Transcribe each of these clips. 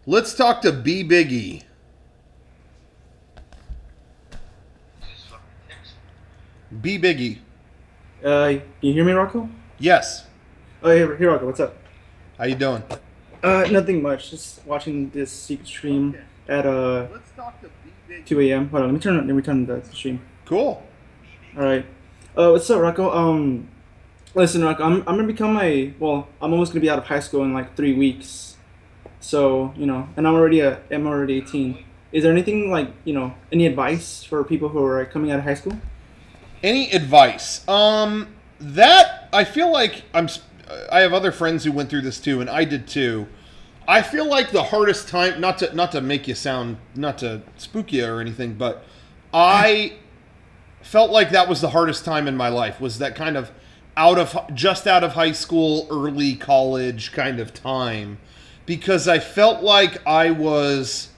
Let's talk to B Biggie. B Biggie. Can you hear me, Rocco? Yes. Oh, here, Rocco. What's up? How you doing? Nothing much. Just watching this secret stream at Let's talk to B Biggie. 2 a.m. Hold on, let me turn the stream. Cool. All right. What's up, Rocco? Listen, Rocco. I'm gonna become I'm almost gonna be out of high school in like 3 weeks. So and I'm already 18. Is there anything any advice for people who are coming out of high school? Any advice? That I feel like I have other friends who went through this too, and I did too. I feel like the hardest time, not to make you sound, not to spook you or anything, but I felt like that was the hardest time in my life. Was that kind of just out of high school, early college kind of time, because I felt like I was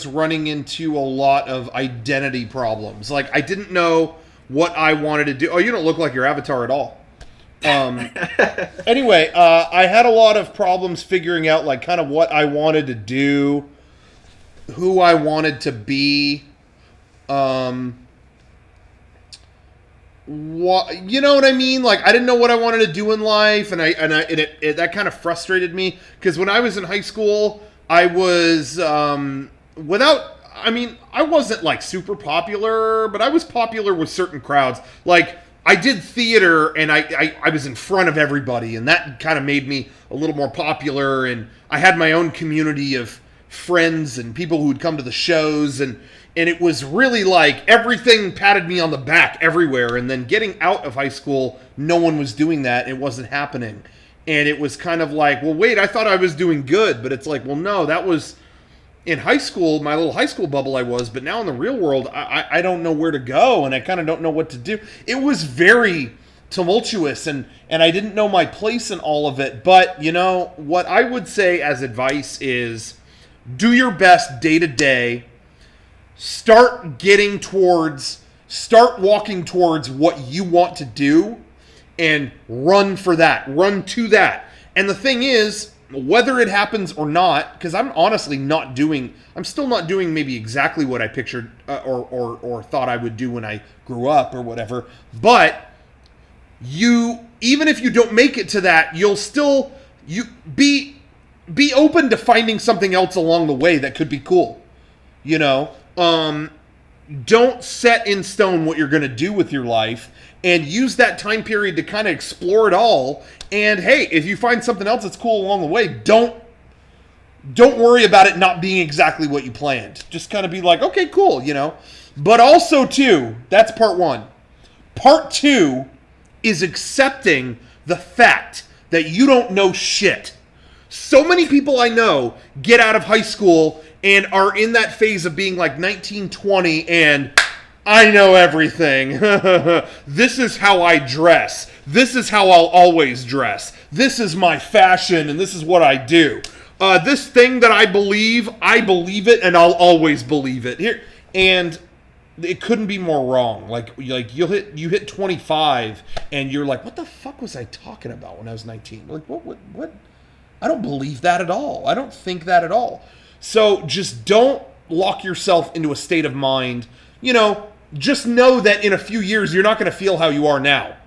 running into a lot of identity problems. Like I didn't know what I wanted to do. Oh, you don't look like your avatar at all. Anyway, I had a lot of problems figuring out like kind of what I wanted to do, who I wanted to be. You know what I mean? Like I didn't know what I wanted to do in life, and it that kind of frustrated me because when I was in high school, I was without. I mean, I wasn't like super popular, but I was popular with certain crowds. Like I did theater, and I was in front of everybody, and that kind of made me a little more popular. And I had my own community of friends and people who would come to the shows, and it was really like everything patted me on the back everywhere. And then getting out of high school, no one was doing that. It wasn't happening. And it was kind of like, well, wait, I thought I was doing good. But it's like, well, no, that was in high school, my little high school bubble I was. But now in the real world, I don't know where to go. And I kind of don't know what to do. It was very tumultuous. And I didn't know my place in all of it. But, what I would say as advice is do your best day to day. Start walking towards what you want to do and run for that. Run to that. And the thing is, whether it happens or not, because I'm still not doing maybe exactly what I pictured or thought I would do when I grew up or whatever. But even if you don't make it to that, you'll still, be open to finding something else along the way that could be cool. Don't set in stone what you're going to do with your life and use that time period to kind of explore it all. And hey, if you find something else that's cool along the way, don't worry about it not being exactly what you planned. Just kind of be like, okay, cool, But also too, that's part one. Part two is accepting the fact that you don't know shit. So many people I know get out of high school and are in that phase of being like 19, 20, and I know everything. This is how I dress. This is how I'll always dress. This is my fashion, and this is what I do. This thing that I believe it, and I'll always believe it. Here, and it couldn't be more wrong. Like you hit 25, and you're like, what the fuck was I talking about when I was 19? Like, what? I don't believe that at all. I don't think that at all. So just don't lock yourself into a state of mind. Just know that in a few years, you're not going to feel how you are now.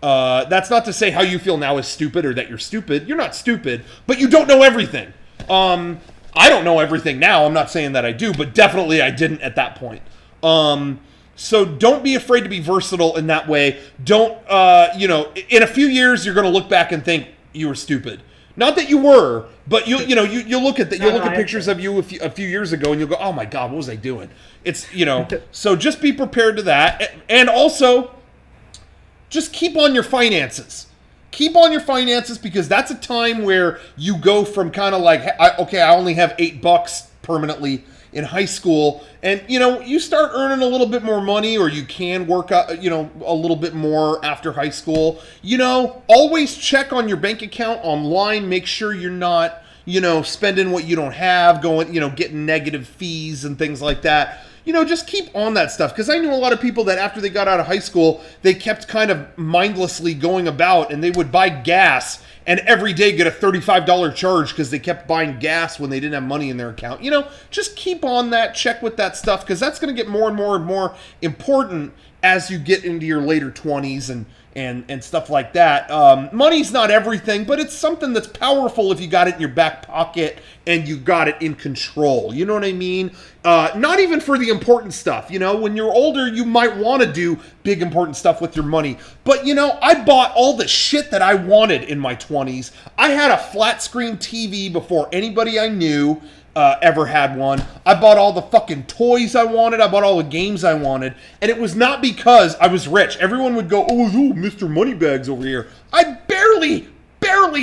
That's not to say how you feel now is stupid or that you're stupid. You're not stupid, but you don't know everything. I don't know everything now. I'm not saying that I do, but definitely I didn't at that point. So don't be afraid to be versatile in that way. Don't, in a few years, you're going to look back and think you were stupid. Not that you were, but you look at pictures of you a few years ago and you'll go, oh my God, what was I doing? It's, so just be prepared to that. And also just keep on your finances. Keep on your finances because that's a time where you go from kind of like, okay, I only have $8 permanently in high school, and you start earning a little bit more money, or you can work out, a little bit more after high school. Always check on your bank account online. Make sure you're not, spending what you don't have, going, getting negative fees and things like that. just keep on that stuff. Because I knew a lot of people that after they got out of high school, they kept kind of mindlessly going about, and they would buy gas and every day get a $35 charge because they kept buying gas when they didn't have money in their account. Just keep on that, check with that stuff, because that's going to get more and more and more important as you get into your later 20s and stuff like that. Money's not everything, but it's something that's powerful if you got it in your back pocket and you got it in control. You know what I mean? Not even for the important stuff. When you're older, you might want to do big important stuff with your money. But, I bought all the shit that I wanted in my 20s. I had a flat screen TV before anybody I knew ever had one. I bought all the fucking toys I wanted. I bought all the games I wanted. And it was not because I was rich. Everyone would go, oh, Mr. Moneybags over here. I barely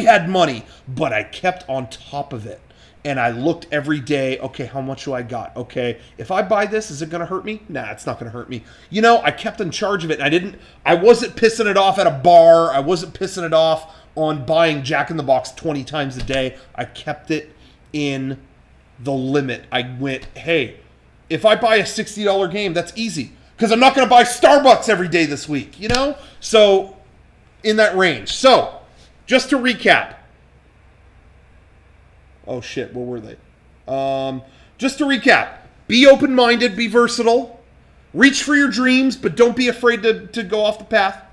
had money, but I kept on top of it. And I looked every day, okay, how much do I got? Okay, if I buy this, is it going to hurt me? Nah, it's not going to hurt me. I kept in charge of it. And I wasn't pissing it off at a bar. I wasn't pissing it off on buying Jack in the Box 20 times a day. I kept it in the limit. I went, hey, if I buy a $60 game, that's easy. Because I'm not going to buy Starbucks every day this week, So, in that range. So, just to recap. Oh, shit, where were they? Just to recap. Be open-minded, be versatile. Reach for your dreams, but don't be afraid to go off the path.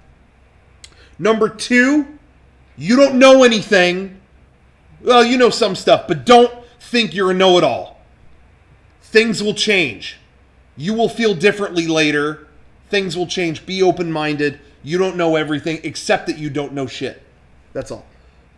Number 2, you don't know anything. Well, you know some stuff, but don't think you're a know-it-all. Things will change. You will feel differently later. Things will change. Be open-minded. You don't know everything, except that you don't know shit. That's all.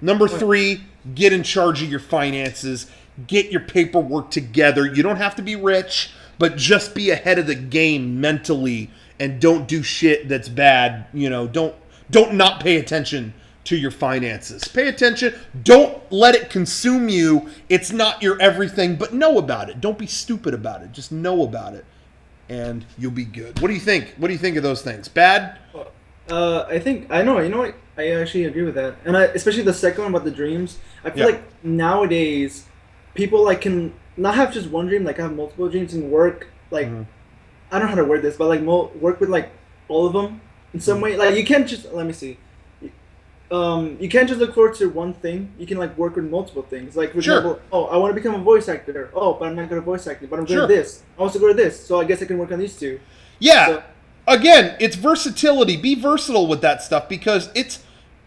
Number 3, get in charge of your finances. Get your paperwork together. You don't have to be rich, but just be ahead of the game mentally and don't do shit that's bad. Don't not pay attention to your finances. Pay attention. Don't let it consume you. It's not your everything, but know about it. Don't be stupid about it. Just know about it, and you'll be good. What do you think? What do you think of those things? Bad? I know. You know what? I actually agree with that, and especially the second one about the dreams. I feel like nowadays people can not have just one dream. Have multiple dreams and work. I don't know how to word this, but work with all of them in some way. You can't just let me see. You can't just look forward to one thing. You can work with multiple things. For example, I want to become a voice actor. Oh, but I'm not good at voice acting. But I'm good at this. I also good at this. So I guess I can work on these two. Yeah. So, again, it's versatility. Be versatile with that stuff because it's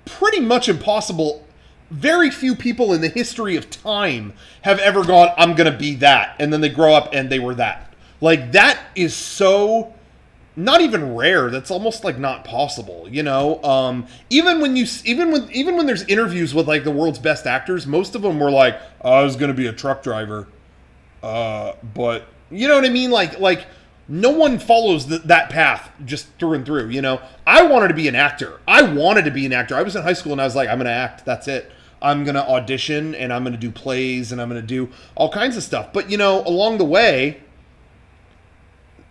pretty much impossible. Very few people in the history of time have ever gone, I'm going to be that. And then they grow up and they were that. That is so not even rare. That's almost not possible, even when there's interviews with the world's best actors, most of them were I was going to be a truck driver. But you know what I mean? No one follows that path just through and through, I wanted to be an actor. I was in high school and I was I'm going to act. That's it. I'm going to audition and I'm going to do plays and I'm going to do all kinds of stuff. But, along the way,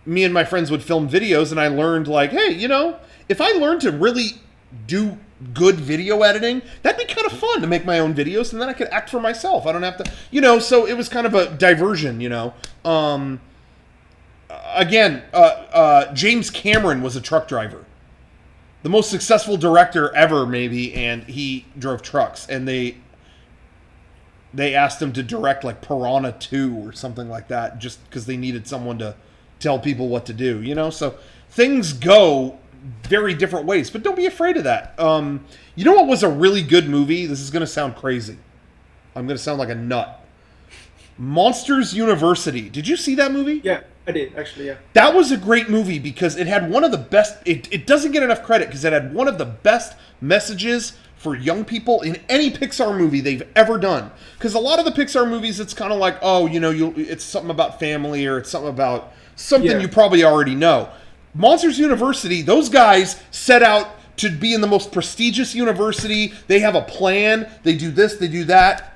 me and my friends would film videos and I learned hey, if I learned to really do good video editing, that'd be kind of fun to make my own videos and then I could act for myself. I don't have to, so it was kind of a diversion, Again, James Cameron was a truck driver. The most successful director ever, maybe, and he drove trucks. And they asked him to direct Piranha 2 or something like that just because they needed someone to tell people what to do, So things go very different ways, but don't be afraid of that. You know what was a really good movie? This is going to sound crazy. I'm going to sound like a nut. Monsters University. Did you see that movie? Yeah, I did, actually, yeah. That was a great movie because it had one of the best... It doesn't get enough credit because it had one of the best messages for young people in any Pixar movie they've ever done. Because a lot of the Pixar movies, it's kind of it's something about family or it's something about something you probably already know. Monsters University, those guys set out to be in the most prestigious university. They have a plan. They do this, they do that.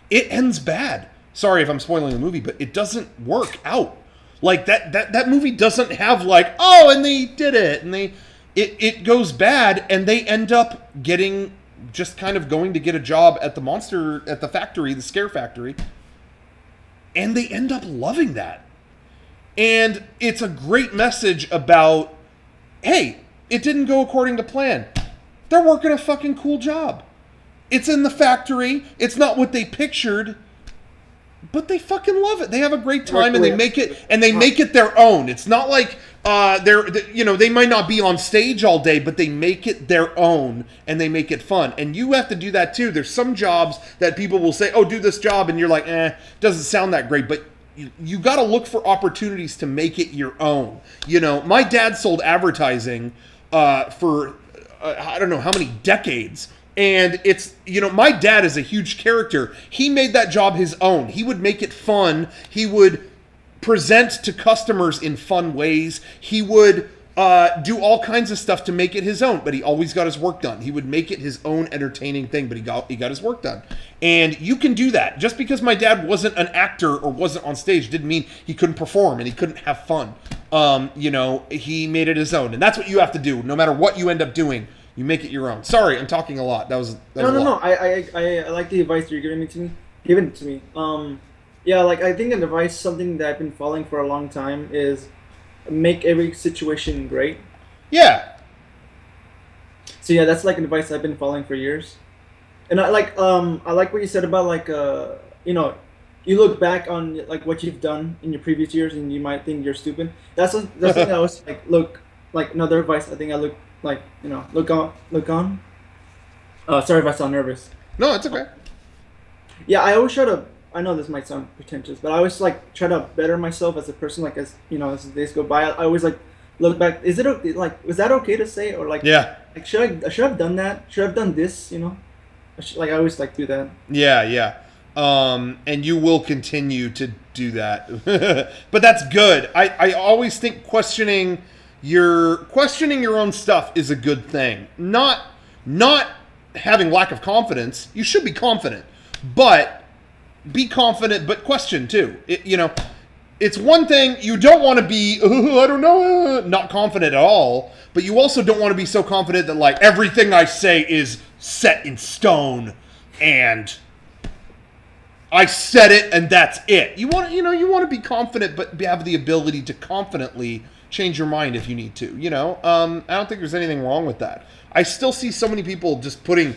It ends bad. Sorry if I'm spoiling the movie, but it doesn't work out. That movie doesn't have and they did it, and it goes bad, and they end up going to get a job at the factory, the scare factory, and they end up loving that. And it's a great message about, hey, it didn't go according to plan. They're working a fucking cool job. It's in the factory. It's not what they pictured, but they fucking love it. They have a great time, and they make it their own. It's not like they might not be on stage all day, but they make it their own and they make it fun. And you have to do that too. There's some jobs that people will say, "Oh, do this job," and you're like, doesn't sound that great, but you got to look for opportunities to make it your own. My dad sold advertising for I don't know how many decades. And it's, my dad is a huge character. He made that job his own. He would make it fun. He would present to customers in fun ways. He would do all kinds of stuff to make it his own, but he always got his work done. He would make it his own entertaining thing, but he got his work done. And you can do that. Just because my dad wasn't an actor or wasn't on stage didn't mean he couldn't perform and he couldn't have fun. He made it his own. And that's what you have to do. No matter what you end up doing, you make it your own. Sorry, I'm talking a lot. That was No. I like the advice you're giving to me. I think an advice, something that I've been following for a long time, is make every situation great. Yeah. So yeah, that's like an advice I've been following for years. And I like what you said about you look back on like what you've done in your previous years and you might think you're stupid. That's something I was like another advice I think I look on. Sorry if I sound nervous. No, it's okay. Yeah, I always try to. I know this might sound pretentious, but I always try to better myself as a person. As the days go by, I always look back. Is it okay? Was that okay to say? Or yeah. Should I have done that? Should I have done this? I always do that. Yeah. And you will continue to do that, but that's good. I always think questioning your own stuff is a good thing. Not having lack of confidence. You should be confident, but be confident, but question too. It's one thing you don't want to be, I don't know, not confident at all, but you also don't want to be so confident that everything I say is set in stone and I said it and that's it. You want to be confident, but have the ability to confidently change your mind if you need to. I don't think there's anything wrong with that. I still see so many people just putting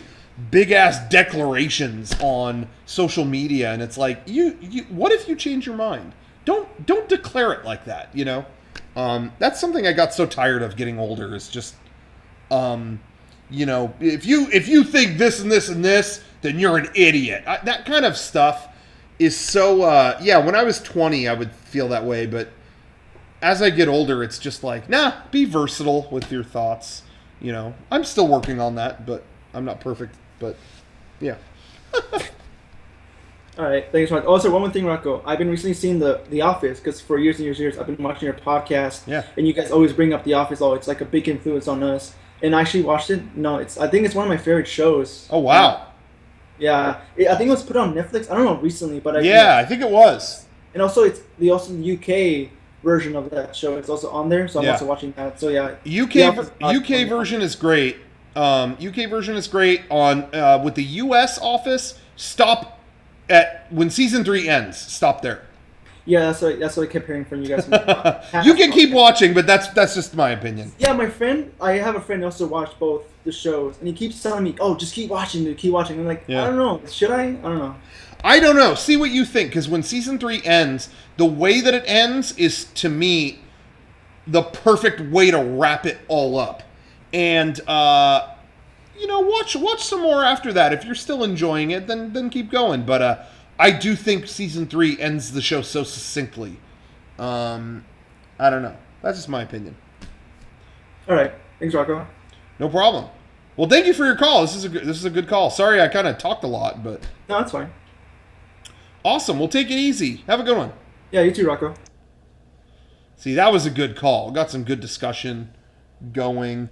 big ass declarations on social media, and it's like, you what if you change your mind? Don't declare it like that. That's something I got so tired of getting older. Is just, if you think this and this and this, then you're an idiot. That kind of stuff is so. When I was 20, I would feel that way, but as I get older, it's just like, be versatile with your thoughts. I'm still working on that, but I'm not perfect. But yeah. All right, thanks, Rocco. Also, one more thing, Rocco. I've been recently seeing The Office because for years and years, I've been watching your podcast. Yeah. And you guys always bring up The Office. Oh, it's like a big influence on us. And I actually watched it. No, I think it's one of my favorite shows. Oh wow. Yeah, I think it was put on Netflix. I don't know recently, but I think it was. And also, it's the UK version of that show. It's also on there, so I'm also watching that. So yeah. UK version is great. UK version is great on with the US office. Stop at when season 3 ends. Stop there. Yeah, that's what I kept hearing from you guys. You can keep watching, but that's just my opinion. Yeah, I have a friend who also watched both the shows, and he keeps telling me, "Oh, just keep watching, dude, keep watching." I'm like, I don't know, should I? I don't know. I don't know. See what you think, because when season 3 ends, the way that it ends is, to me, the perfect way to wrap it all up. And watch some more after that. If you're still enjoying it, then keep going. But I do think season 3 ends the show so succinctly. I don't know. That's just my opinion. All right. Thanks, Rocco. No problem. Well, thank you for your call. This is a good call. Sorry, I kind of talked a lot, but no, that's fine. Awesome. Well, take it easy. Have a good one. Yeah, you too, Rocco. See, that was a good call. Got some good discussion going.